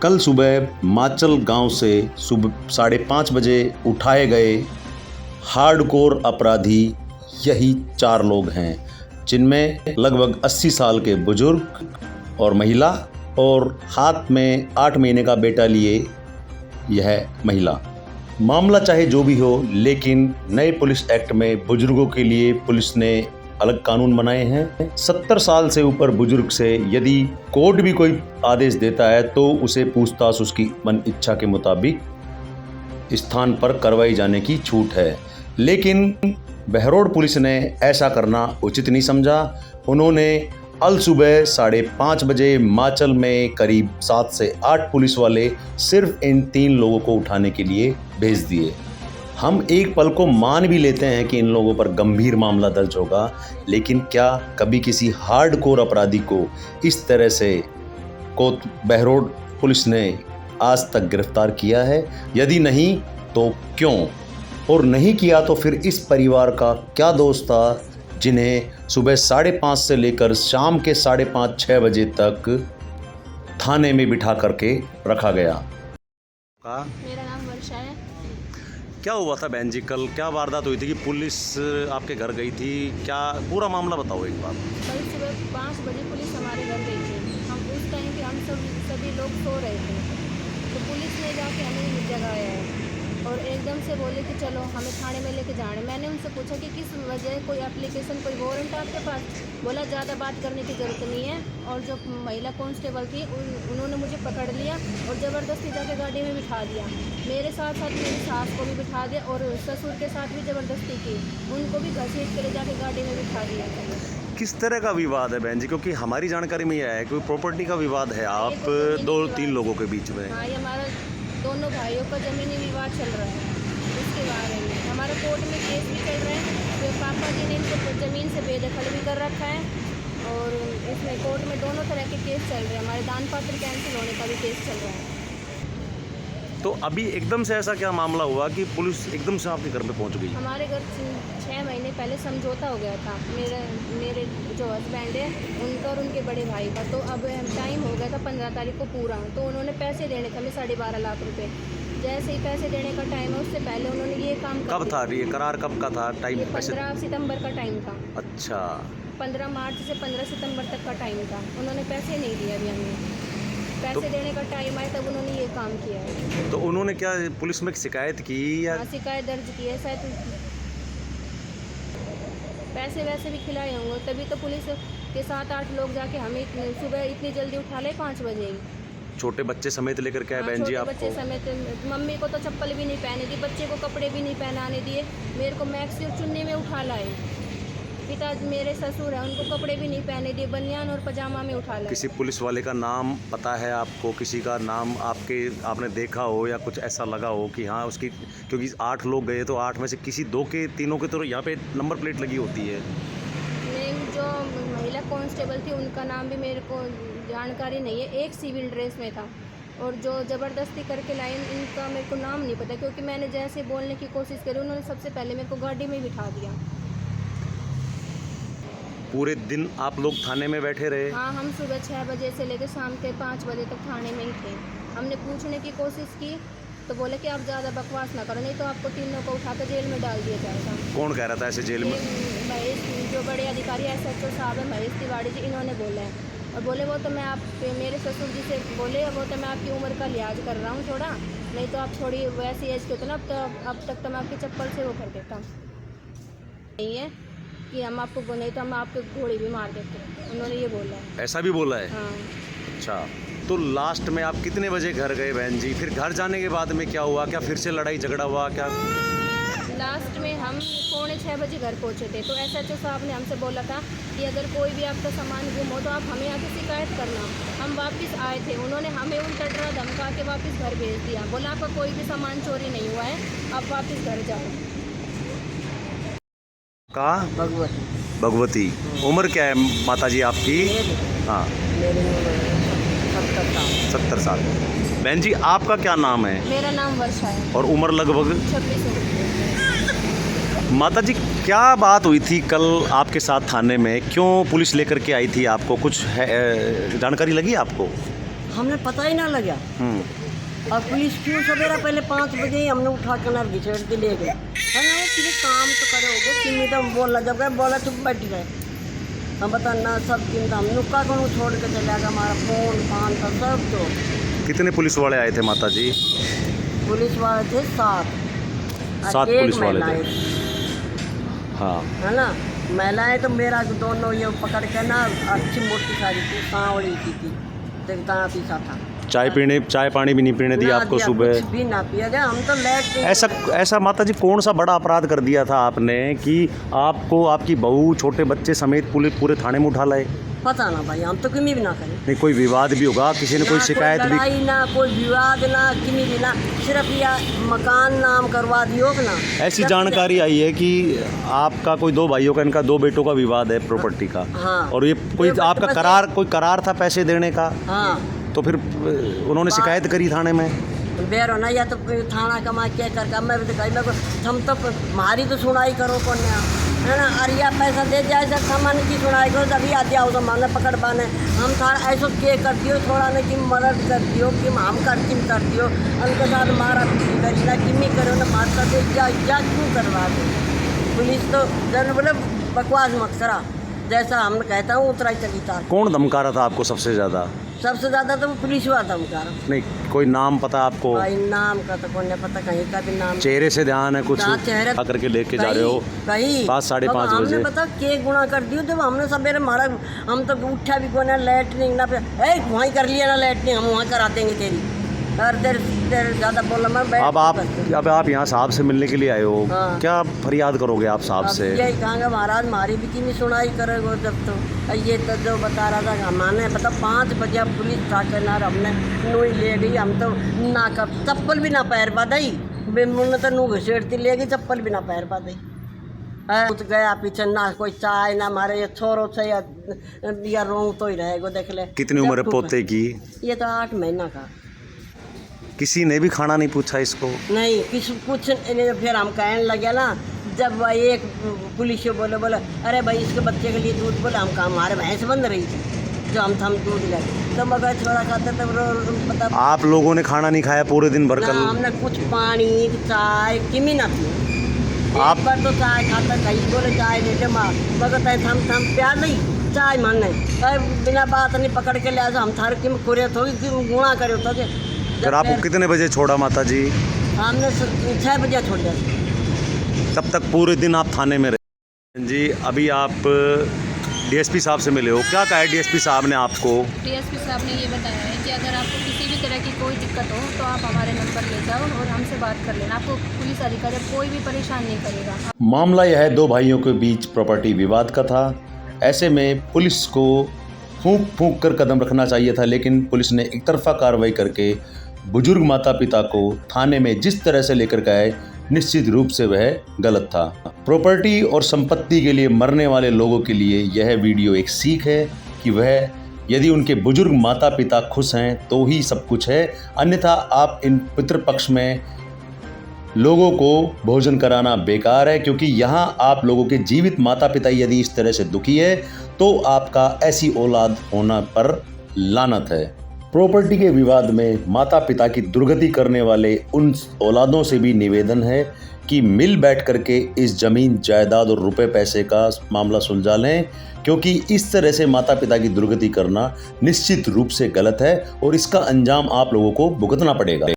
कल सुबह माचल गांव से सुबह 5:30 बजे उठाए गए हार्डकोर अपराधी यही 4 लोग हैं, जिनमें लगभग 80 साल के बुजुर्ग और महिला और हाथ में 8 महीने का बेटा लिए यह महिला। मामला चाहे जो भी हो, लेकिन नए पुलिस एक्ट में बुजुर्गों के लिए पुलिस ने अलग कानून बनाए हैं। 70 साल से ऊपर बुजुर्ग से यदि कोर्ट भी कोई आदेश देता है तो उसे पूछताछ उसकी मन इच्छा के मुताबिक स्थान पर करवाई जाने की छूट है, लेकिन बहरोड पुलिस ने ऐसा करना उचित नहीं समझा। उन्होंने अल सुबह 5:30 बजे माचल में करीब 7 से 8 पुलिस वाले सिर्फ इन 3 लोगों को उठाने के लिए भेज दिए। हम एक पल को मान भी लेते हैं कि इन लोगों पर गंभीर मामला दर्ज होगा, लेकिन क्या कभी किसी हार्डकोर अपराधी को इस तरह से बहरोड पुलिस ने आज तक गिरफ्तार किया है? यदि नहीं तो क्यों, और नहीं किया तो फिर इस परिवार का क्या दोष था जिन्हें सुबह 5:30 से लेकर शाम के 5:30-6 बजे तक थाने में बिठा करके रखा गया? मेरा नाम वर्षा है। क्या हुआ था बहन जी, कल क्या वारदात हुई थी कि पुलिस आपके घर गई थी? क्या पूरा मामला बताओ एक बार। कल सुबह 5 बजे पुलिस हमारे घर गई थी। हम उस टाइम पे हम सभी लोग सो रहे थे, तो पुलिस ने जाके हमें जगाया है और एकदम से बोले कि चलो हमें थाने में लेके जाना है। मैंने उनसे पूछा कि किस वजह, कोई एप्लीकेशन, कोई वारंट आपके पास? बोला ज़्यादा बात करने की ज़रूरत नहीं है। और जो महिला कांस्टेबल थी उन्होंने मुझे पकड़ लिया और ज़बरदस्ती जाके गाड़ी में बिठा दिया। मेरे साथ साथ मेरी सास को भी बिठा दिया और ससुर के साथ भी ज़बरदस्ती की, उनको भी घसीट कर ले जाके गाड़ी में बिठा दिया। किस तरह का विवाद है बहन जी? क्योंकि हमारी जानकारी में यह है कोई प्रॉपर्टी का विवाद है आप 2-3 लोगों के बीच में। हाँ, ये हमारा दोनों भाइयों का ज़मीनी विवाद चल रहा है। इसके बारे में हमारा कोर्ट में केस भी चल रहा है। तो पापा जी ने इनको ज़मीन से बेदखल भी कर रखा है और इसमें कोर्ट में दोनों तरह के केस चल रहे हैं। हमारे दान पत्र कैंसिल होने का भी केस चल रहा है। तो अभी एकदम से ऐसा क्या मामला हुआ कि पुलिस एकदम से आपके घर में पहुंच गई? हमारे घर 6 महीने पहले समझौता हो गया था मेरे जो हस्बैंड है उनका और उनके बड़े भाई का। तो अब टाइम हो गया था 15 तारीख को पूरा, तो उन्होंने पैसे देने थे हमें 12.5 लाख रुपए। जैसे ही पैसे देने का टाइम है उससे पहले उन्होंने ये काम कर कब था ये करार, कब का था टाइम? 15 सितंबर का टाइम था। अच्छा, 15 मार्च से 15 सितंबर तक का टाइम था। उन्होंने पैसे नहीं दिए अभी हमें। पैसे देने का टाइम आया तब उन्होंने ये काम किया है। तो उन्होंने क्या पुलिस में शिकायत की या? हाँ, शिकायत दर्ज की है शायद। पैसे वैसे भी खिलाए होंगे, तभी तो पुलिस के 7-8 लोग जाके हमें सुबह इतनी जल्दी उठा ले 5 बजे ही। छोटे बच्चे समेत लेकर के आए बहन जी आपको? बच्चे समेत, मम्मी को तो चप्पल भी नहीं पहने दी, बच्चे को कपड़े भी नहीं पहनाने दिए, मेरे को मैक्सी और चुन्नी में उठा लाए। पिता मेरे ससुर हैं, उनको कपड़े भी नहीं पहने दिए, बनियान और पजामा में उठा लाए। किसी पुलिस वाले का नाम पता है आपको? किसी का नाम आपने देखा हो या कुछ ऐसा लगा हो कि हाँ उसकी, क्योंकि 8 लोग गए तो 8 में से किसी 2 के 3 के तो यहाँ पे नंबर प्लेट लगी होती है। नहीं, जो महिला कांस्टेबल थी उनका नाम भी मेरे को जानकारी नहीं है। एक सिविल ड्रेस में था और जो ज़बरदस्ती करके लाइन, इनका मेरे को नाम नहीं पता, क्योंकि मैंने जैसे बोलने की कोशिश करी उन्होंने सबसे पहले मेरे को गाड़ी में बिठा दिया। पूरे दिन आप लोग थाने में बैठे रहे? हाँ, हम सुबह 6 बजे से लेकर शाम के 5 बजे तक थाने में ही थे। हमने पूछने की कोशिश की तो बोले कि आप ज़्यादा बकवास ना करो, नहीं तो आपको तीनों को उठाकर जेल में डाल दिया जाएगा। कौन कह रहा था ऐसे जेल में? महेश, जो बड़े अधिकारी SHO साहब है महेश तिवारी जी, इन्होंने बोला है। और बोले वो तो मैं मेरे ससुर जी से बोले वो तो मैं आपकी उम्र का लिहाज कर रहा हूँ थोड़ा, नहीं तो आप थोड़ी वैसी एज के हो तो ना, अब तक तो मैं आपकी चप्पल से वो कर देता नहीं है कि हम आपको, नहीं तो हम आपके घोड़ी भी मार देते। उन्होंने ये बोला है। ऐसा भी बोला है? हाँ। अच्छा, तो लास्ट में आप कितने बजे घर गए बहन जी? फिर घर जाने के बाद में क्या हुआ? क्या फिर से लड़ाई झगड़ा हुआ क्या? लास्ट में हम 5:45 बजे घर पहुंचे थे, तो SHO साहब ने हमसे बोला था कि अगर कोई भी आपका सामान गुम हो तो आप हमें आके शिकायत करना। हम वापस आए थे, उन्होंने हमें उल्टा डरा धमका के वापस घर भेज दिया। बोला आपका कोई भी सामान चोरी नहीं हुआ है, आप वापस घर जाओ। कहाँ? भगवती। उम्र क्या है माता जी आपकी? हाँ, 70 साल। बहन जी आपका क्या नाम है? मेरा नाम वर्षा है। और उम्र लगभग? 26। माता जी क्या बात हुई थी कल आपके साथ थाने में? क्यों पुलिस लेकर के आई थी आपको? कुछ है जानकारी लगी आपको? हमने पता ही ना लगा। और पुलिस क्यों सवेरा पहले 5 बजे ही हमने उठा कर नर घिसेड़ के ले गए। हमने तुझे काम तो करे होगे किन्नी तो बोला जब गए बोला चुप बैठ गए। हम बता ना सब चिंता हम नुक्का को छोड़ के चले गया। हमारा फोन पान का सब तो। कितने पुलिस वाले आए थे माता जी? पुलिस वाले थे 7 पुलिस वाले थे। हाँ है ना। महिलाएं तो मेरा दोनों ये पकड़ के ना अच्छी मोटी सारी थी सांवली की थी देखता पीछा था। चाय पानी भी नहीं पीने दिया आपको सुबह? कुछ भी ना पिया गया। हम तो लेट ऐसा माता जी कौन सा बड़ा अपराध कर दिया था आपने कि आपको आपकी बहू छोटे बच्चे समेत पूरे थाने में उठा लाए? पता ना भाई हम तो किमी भी ना करें। नहीं कोई विवाद भी होगा, किसी ने कोई शिकायत भी? लड़ाई ना कोई विवाद ना किमी भी ना, सिर्फ या मकान नाम करवा दियो ना। ऐसी जानकारी आई है कि आपका कोई 2 भाइयों का, इनका 2 बेटों का विवाद है प्रॉपर्टी का। हाँ। और ये कोई आपका कोई करार था पैसे देने का? हाँ। तो फिर उन्होंने शिकायत करी थाने में? बेर होना या तो थाना कमा क्या कर मैं दिखाई मेरे को हम तो हमारी तो सुनाई करो कौन है ना। अरे या पैसा दे जाए सर सामान की सुनाई करो तभी आते आओ तो माने पकड़ पाने। हम थाना ऐसा क्या कर दियो थोड़ा ना कि मदद कर दियो कि हम कर दियो उनके साथ मारा करी ना किमी करो ना मारता दे या क्यों करवा दो। पुलिस तो जन बोले बकवास मत करा जैसा हम कहता हूँ उतरा ही चली था। कौन धमका रहा था आपको सबसे ज़्यादा? सबसे ज़्यादा तो पुलिस हुआ धमका रहा। नहीं कोई नाम पता आपको? भाई नाम का तो कौन पता, कहीं का भी नाम। चेहरे से ध्यान है कुछ? चेहरे आकर के लेके जा रहे हो कहीं 5-5:30 बजे? हमने पता के गुना कर दियो जब हमने सवेरे मारा। हम तो उठा भी कौन है लैटरिंग ना पे वहीं कर लिया ना लैटरिंग हम वहाँ करा देंगे तेरी। देर ज़्यादा बोला मैं बैठ। अब आप यहाँ साहब से मिलने के लिए आए हो। हाँ। क्या फरियाद करोगे आप साहब से? यही कहांगा महाराज हमारी भी कितनी सुनाई करेगा जब तो ये तो जो बता रहा था हमारे पता 5 बजे पुलिस था ना हमने नोई ले गई। हम तो ना कर चप्पल भी ना पैर पा दी मुन्ने तो नू घसीटती ले गई चप्पल भी ना पैर पा दी। कुछ गया पीछे ना कोई चाय ना हमारे ये छोरो से या रोंग तो ही रहेगा देख ले। कितनी उम्र है पोते की? ये तो 8 महीना का। किसी ने भी खाना नहीं पूछा इसको? नहीं कुछ फिर हम कहने लगे ना जब एक पुलिस बोले अरे भाई इसके बच्चे के लिए दूध बोले हम कहा हमारे भैंस बंद रही थी जो हम दूध लगे तो मगर छोड़ा खाते तब पता। आप लोगों ने खाना नहीं खाया पूरे दिन भर? कल हमने कुछ पानी चाय किमी ना पी। आप पर तो चाय खाता कहीं बोले चाय दे दे माँ मगर हम प्यार नहीं चाय माने बिना बात नहीं पकड़ के लिया हम थार किम खुरे थोड़ी गुणा करे तो। फिर आपको कितने बजे छोड़ा माता जी? हमने 6 बजे छोड़ दिया। तब तक पूरे दिन आप थाने में रहे? जी अभी आप डीएसपी साहब से मिले हो, क्या कहा है डीएसपी साहब ने आपको? डीएसपी साहब ने ये बताया है कि अगर आपको किसी भी तरह की कोई दिक्कत हो तो आप हमारे नंबर ले जाओ और हमसे बात कर लेना। आपको पुलिस अधिकारी कोई भी परेशान नहीं करेगा। मामला यह है 2 भाइयों के बीच प्रॉपर्टी विवाद का था। ऐसे में पुलिस को फूंक कर कदम रखना चाहिए था, लेकिन पुलिस ने एक तरफा कार्रवाई करके बुजुर्ग माता पिता को थाने में जिस तरह से लेकर गए निश्चित रूप से वह गलत था। प्रॉपर्टी और संपत्ति के लिए मरने वाले लोगों के लिए यह वीडियो एक सीख है कि वह यदि उनके बुजुर्ग माता पिता खुश हैं तो ही सब कुछ है, अन्यथा आप इन पितृपक्ष में लोगों को भोजन कराना बेकार है, क्योंकि यहाँ आप लोगों के जीवित माता पिता यदि इस तरह से दुखी है तो आपका ऐसी औलाद होना पर लानत है। प्रॉपर्टी के विवाद में माता पिता की दुर्गति करने वाले उन औलादों से भी निवेदन है कि मिल बैठ करके इस जमीन जायदाद और रुपए पैसे का मामला सुलझा लें, क्योंकि इस तरह से माता पिता की दुर्गति करना निश्चित रूप से गलत है और इसका अंजाम आप लोगों को भुगतना पड़ेगा।